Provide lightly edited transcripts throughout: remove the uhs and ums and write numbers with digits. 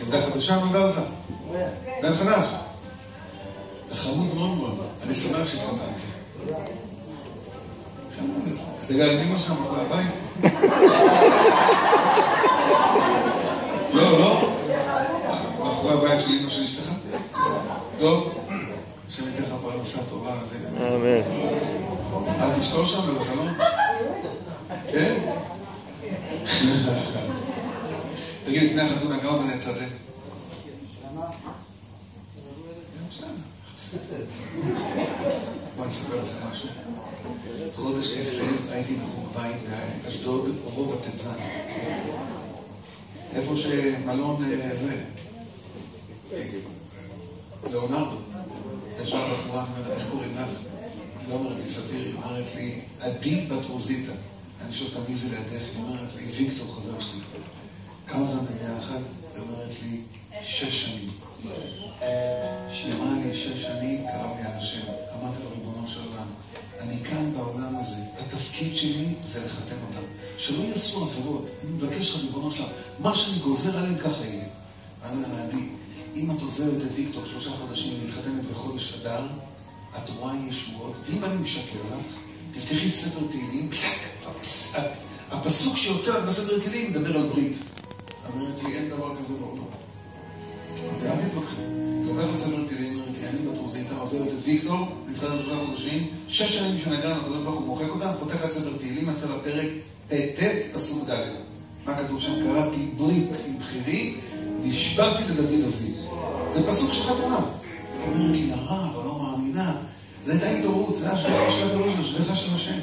ילדה חדשה נולדה לך? בן חדש? אתה חמוד מאוד מאוד, אני שמח שהתחתנתי. חמוד, אתה גר עם אמא שלך מאחורי הבית? לא? מאחורי הבית של אמא של אשתך? טוב, השם ייתן לך פרנסה טובה. אמן. את תשתור שם ולחלום? כן? תגיד, לפני החתונה, כמה אתה נצטה? בוא נספר לך משהו. חודש כסלו הייתי בחוג בית באשדוד, רובע ט"ז. איפה שמלון זה, ליאונרדו. ישבה בחורה, איך קוראים לך? היא לא אומרת לי ספיר, היא אומרת לי, עדי בת רוזיטה. אני שואל אותה מי זה לידך, היא אומרת לי, ויקטור חבר שלי. כמה זמן אתם ביחד? היא אומרת לי, 6 שנים. שהיא אמרה לי 6 שנים, קרב לי על השם. אמרתי לו, ריבונו של עולם, אני כאן בעולם הזה, התפקיד שלי זה לחתן אותם. שלא יעשו עבירות, אני מבקש לך ריבונו של עולם, מה שאני גוזר עליהם ככה יהיה. אני אומר, עדי, אם את עוזבת את ויקטור 3 חודשים ומתחתנת בחודש אדר, את רואה ישועות, ואם אני משקר לך, תפתחי ספר תהילים, הפסוק שיוצא לך בספר תהילים מדבר על ברית. אמרת לי, אין דבר כזה בעולם. ואל תתווכחי. לוקחת ספר תהילים, אמרת לי, אני בת רוזיטה, עוזבת את ויקטור, מתחתנת 3 חודשים, 6 שנים שנגענו, הקדוש ברוך הוא מוחק אותה, פותחת ספר תהילים, יצא לפרק פ"ט, פסוק ד'. מה כתוב שם? קראתי ברית עם בחירי, נשבעתי לדוד אבי. זה פסוק של חתונה. אומרת לי, הרב, אני לא מאמינה. זה הייתה התעוררות, זה השגחה של הקדוש, השגחה של השם.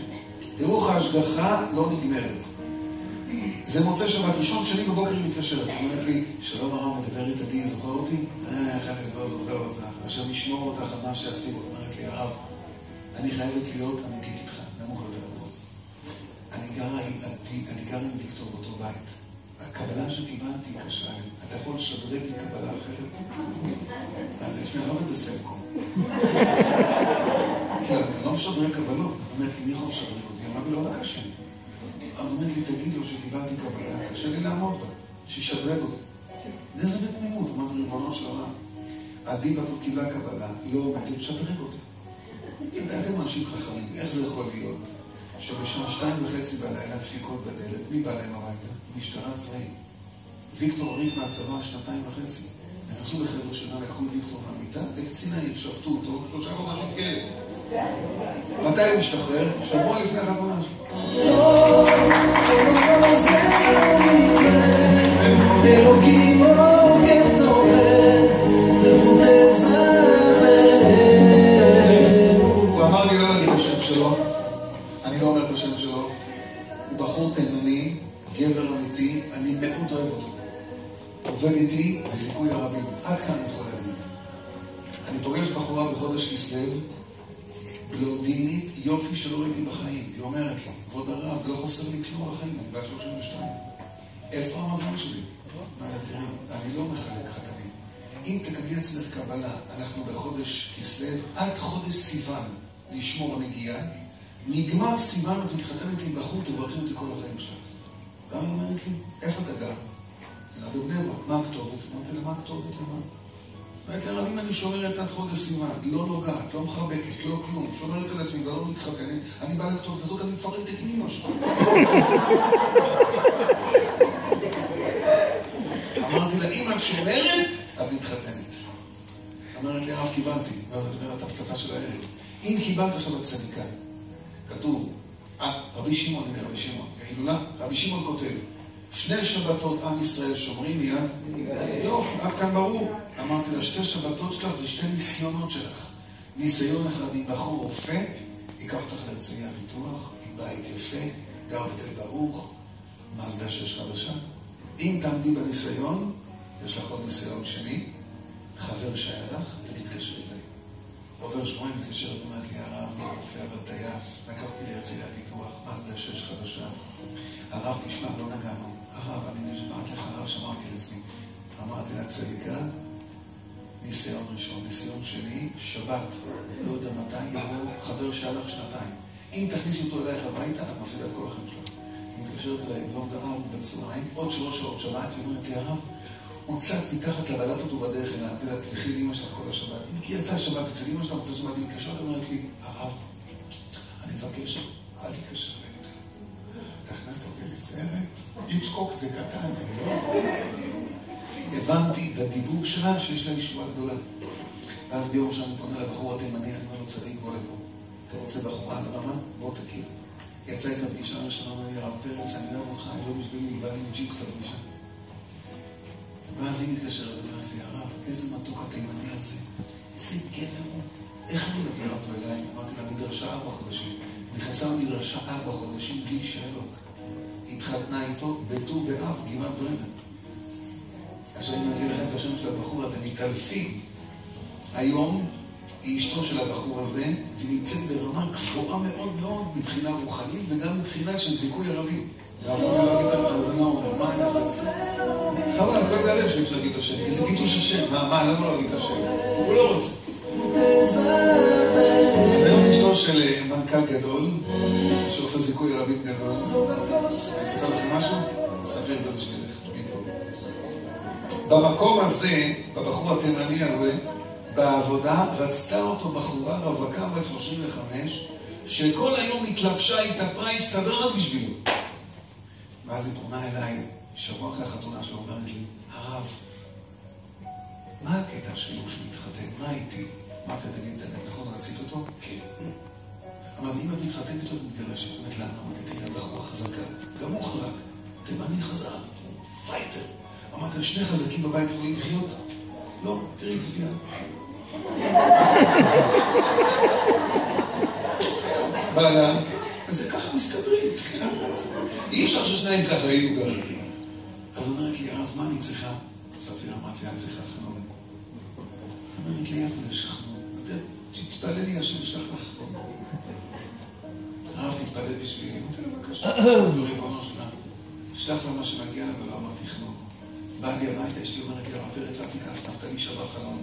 תראו, ההשגחה לא נגמרת. זה מוצא שבת ראשון, שני בבוקר היא מתקשרת. היא אומרת לי, שלום הרב, מדבר את עדי, זוכר אותי? איך אני לא זוכר אותך? עכשיו נשמור אותך על מה שעשית. אומרת לי, הרב, אני חייבת להיות אמיתית איתך, נמוך יותר ברוז. אני גר עם ויקטור באותו בית. הקבלה שקיבלתי היא קשה לי. אתה יכול לשדרג לי קבלה אחרת? יש לי לא בסלקו. כן, אני לא משדרג קבלות. אומרת לי, מי יכול לשדרג אותי? אמרתי לו, לא קשה. אז אומרת לי, תגיד לו שקיבלתי קבלה, קשה לי לעמוד בה, שישדרג אותי. זה בתמימות, אמרתי לו, ריבונו של עולם. עדי בתור קיבלה קבלה, לא עומדת, שדרג אותי. אתם אנשים חכמים, איך זה יכול להיות? שבשעה 2:30 בלילה דפיקות בדלת, מי בא להם הביתה? משטרה צבאית. ויקטור עריק מהצבא 2.5. נכנסו לחדר שנה, לקחו את ויקטור מהמיטה, וקצין העיר שפטו אותו 3 חודשים כאלה. מתי הוא משתחרר? שבוע לפני החתונה שלו. אלוקים עוקב טובל, בחוטי זמר. הוא אמר לי לא להגיד את השם שלו. אני לא אומר את השם שלו. הוא בחור תימני, גבר אמיתי, אני מאוד אוהב אותו. עובד איתי בזיכוי הרבים. עד כאן אני יכול להגיד. אני פוגש בחורה בחודש כסלו, בלונדינית, יופי שלא ראיתי בחיים. היא אומרת לי, כבוד הרב, לא חסר לי כלום בחיים, אני בא 32. איפה המזל שלי? תראי, אני לא מחלק חתנים. אם תקבלי אצלך קבלה, אנחנו בחודש כסלו, עד חודש סיוון, לשמור נגיעה, נגמר סיוון, את מתחתנת לי בחור, תברכי אותי כל החיים שלך. גם היא אומרת לי, איפה אתה גר? אני בבני ברק, מה הכתובת? אמרתי לה, מה הכתובת? למה? אמרתי לה, אם אני שומרת עד חודש סיוון, לא נוגעת, לא מחבקת, לא כלום, שומרת על עצמי ולא מתחתנת, אני בא לכתובת הזאת, אני מפרט את אמא שלך. אמרתי לה, אם את שומרת, את מתחתנת. אמרת לי, הרב, קיבלתי. ואז אני אומר, את הפצצה של הערב. אם קיבלת עכשיו את צדיקה, כתוב, רבי שמעון, רבי שמעון, ההילולה, רבי שמעון כותב, 2 שבתות עם ישראל שומרים מיד? יופי, עד כאן ברור. אמרתי לה, 2 שבתות שלך זה 2 ניסיונות שלך. ניסיון אחד עם בחור רופא, ייקח אותך להרצליה הביטוח, עם בית יפה, גר בתל ברוך, מזדה 6 חדשה. אם תעמדי בניסיון, יש לך עוד ניסיון שני, חבר שהיה לך, ותתקשרי אליי. עובר חבר שבועיים מתקשר, אומרת לי, הרב, אני רופא בטייס, לקחתי להרצליה פיתוח, מזדה 6 חדשה. הרב, תשמע, לא נגענו. הרב, אני נשבעת לך, הרב, שמרתי לעצמי. אמרתי לה, צדיקה, ניסיון ראשון, ניסיון שני, שבת, לא יודע מתי, יבוא חבר שהלך 2 שנתיים. אם תכניסי אותו אלייך הביתה, את מפסידה את כל החיים שלך. היא מתקשרת אליי, יום דאר בצהריים, עוד 3 שעות שבת, היא אומרת לי, הרב, הוא צץ מתחת לבלט אותו בדרך אליו, תלכי לאמא שלך כל השבת. אם כי יצא שבת אצל אמא שלך, רוצה שבת, היא מתקשרת, היא אומרת לי, הרב, אני מבקש, אל תתקשר אליי יותר. תכנסת אותי לסרט, איצ'קוק זה קטן, לא? הבנתי בדיבור שלה שיש לה ישועה גדולה. ואז ביום שאני פונה לבחור התימני, אני אומר לו, צדיק, בוא לפה. אתה רוצה בחורה על רמה? בוא תכיר. יצא את הפגישה הראשונה, אומר לי, הרב פרץ, אני אוהב אותך, אני לא בשבילי, בא לי מג'ינס לפגישה. ואז היא מתקשרת ואומרת לי, הרב, איזה מתוק התימני הזה, איזה גבר הוא, איך אני מביא אותו אליי? אמרתי לה, מדרשה 4 חודשים. נכנסה למדרשה 4 חודשים, בלי שאלות. התחתנה איתו בט"ו באב, גימל ברנר. עכשיו אני אגיד לכם את השם של הבחור, אתם מתעלפים. היום היא אשתו של הבחור הזה, והיא נמצאת ברמה גבוהה מאוד מאוד מבחינה רוחנית וגם מבחינה של זיכוי ערבים. ואמרו לי להגיד את הזמן, מה אני אעשה? חבל, כואב ללב שאי אפשר להגיד את השם, כי זה קידוש השם. מה, למה לא להגיד את השם? הוא לא רוצה. אז היום אשתו של מנכ"ל גדול, שעושה זיכוי ערבים גדול. אני אספר לכם משהו? אספר את זה בשבילך. במקום הזה, בבחור התימני הזה, בעבודה רצתה אותו בחורה רווקה בת 35, שכל היום התלבשה, התאפרה, הסתדרה רק בשבילו. ואז היא פונה אליי, שבוע אחרי החתונה שלו, אומרת לי, הרב, מה הקטע שלו שהוא מתחתן? מה הייתי? אמרתי, תגיד את האמת, נכון, רצית אותו? כן. אמרתי, אם את מתחתנת איתו, את מתגרשת. באמת, למה? אמרתי, תראה, בחורה חזקה. גם הוא חזק. תימני חזק, הוא פייטר. אמרתי, 2 חזקים בבית יכולים לחיות? לא, תראי, צביעה. בעלה, אז זה ככה מסתדרים. אי אפשר ששניים ככה יהיו גם. אז אומרת לי, אז מה אני צריכה? ספיר, אמרתי, אני צריכה חנון. אומרת לי, איפה יש חנון? תתפלל לי, השם ישלח לך חנון. הרב, תתפלל בשבילי. אמרתי לה, בבקשה. ריבונו שלה. שלח לה מה שמגיע לה, ולא אמרתי חנון. באתי הביתה, אשתי אומרת לי, הרב פרץ, אל תיכנס, נפתלי שבר חלון.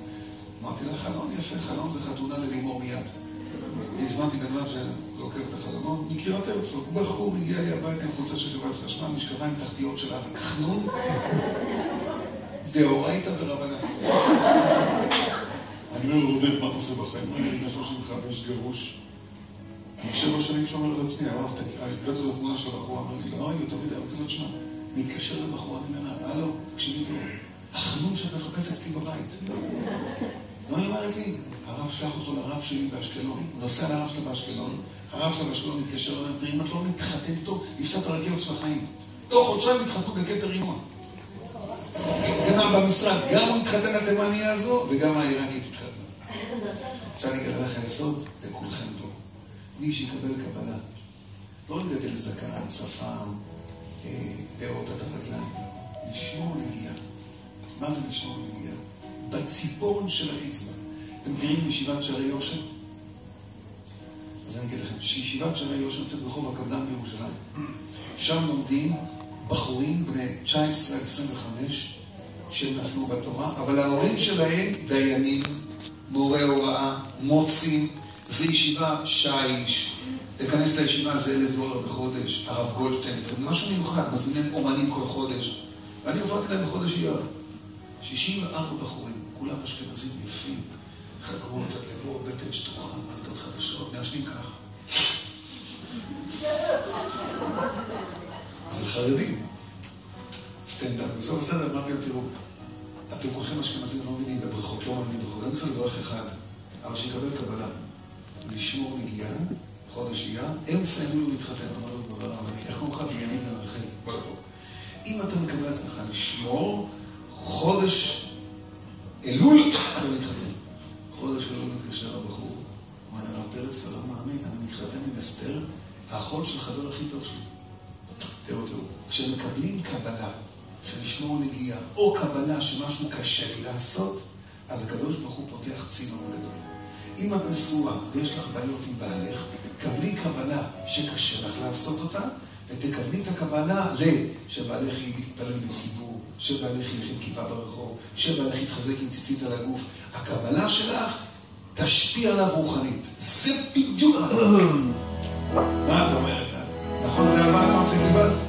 אמרתי לה, חלון יפה, חלון זה חתונה ללימור מיד. הזמנתי בן אדם שלוקח את החלונות, מקריית הרצוג, בחור מגיע לי הביתה עם חולצה של חברת חשמל, משקפיים תחתיות שלה, וכחנון, דאורייתא ורבנן. אני אומר לו, עודד, מה אתה עושה בחיים? אני בן 35 גרוש. אני 7 שנים שומר על עצמי, הרב, הגעתי לו תמונה של הבחורה, אמר לי, לא, היא תמיד אמרתי לו, תשמע, נתקשר לבחורה ממנה, הלו, תקשיבי טוב, החנון שאת מחפשת אצלי בבית. לא, היא אומרת לי, הרב שלח אותו לרב שלי באשקלון, הוא נוסע לרב שלה באשקלון, הרב שלה באשקלון מתקשר אליו, תראי, אם את לא מתחתנת איתו, הפסדת הרכבת של החיים. תוך חודשיים התחתנו בכתר רימון. גם במשרד, גם הוא התחתן התימניה הזו, וגם העיראקית התחתנה. עכשיו אני אגלה לכם סוד, לכולכם פה. מי שיקבל קבלה, לא לגדל זקן, שפם, פאות עד הרגליים, לשמור נגיעה. מה זה לשמור נגיעה? בציפורן של האצבע. אתם מכירים מישיבת שערי יושר? אז אני אגיד לכם, שישיבת שערי יושר נמצאת ברחוב הקבלן בירושלים. שם לומדים בחורים בני 19-25 שנפלו בתורה, אבל ההורים שלהם דיינים, מורי הוראה, מוצים, זה ישיבה שיש. להיכנס לישיבה זה $1,000 בחודש, הרב גולדשטיין, זה משהו מיוחד, מזמינים אומנים כל חודש. ואני הופעתי להם בחודש אייר. 64 בחורים, כולם אשכנזים יפים, חגרו אותה לפה, בטן שטוחה, מזלות חדשות, מעשנים ככה. זה חרדים. סטנדאפ. בסוף הסטנדאפ אמרתי להם, תראו, אתם כולכם אשכנזים לא מבינים בברכות, לא מבינים בברכות. אני רוצה לברך אחד, אבל שיקבל קבלה. לשמור נגיעה, חודש אייר, הם סיימו לו להתחתן, אמר לו דבר רבני, איך קוראים לך בנימין הרחל? בוא לפה. אם אתה מקבל עצמך לשמור, חודש אלול, אתה מתחתן. חודש אלול מתקשר הבחור, הוא אומר, הרב פרץ, אתה לא מאמין, אני מתחתן עם אסתר, האחות של חבר הכי טוב שלי. תראו, כשמקבלים קבלה של לשמור נגיעה, או קבלה שמשהו קשה לי לעשות, אז הקדוש ברוך הוא פותח צינור גדול. אם את נשואה ויש לך בעיות עם בעלך, קבלי קבלה שקשה לך לעשות אותה, ותקבלי את הקבלה שבעלך יתפלל בציבור, שבעלך ילך עם כיפה ברחוב, שבעלך יתחזק עם ציצית על הגוף. הקבלה שלך תשפיע עליו רוחנית. זה בדיוק. מה את אומרת? נכון, זה עבד פעם שקיבלת?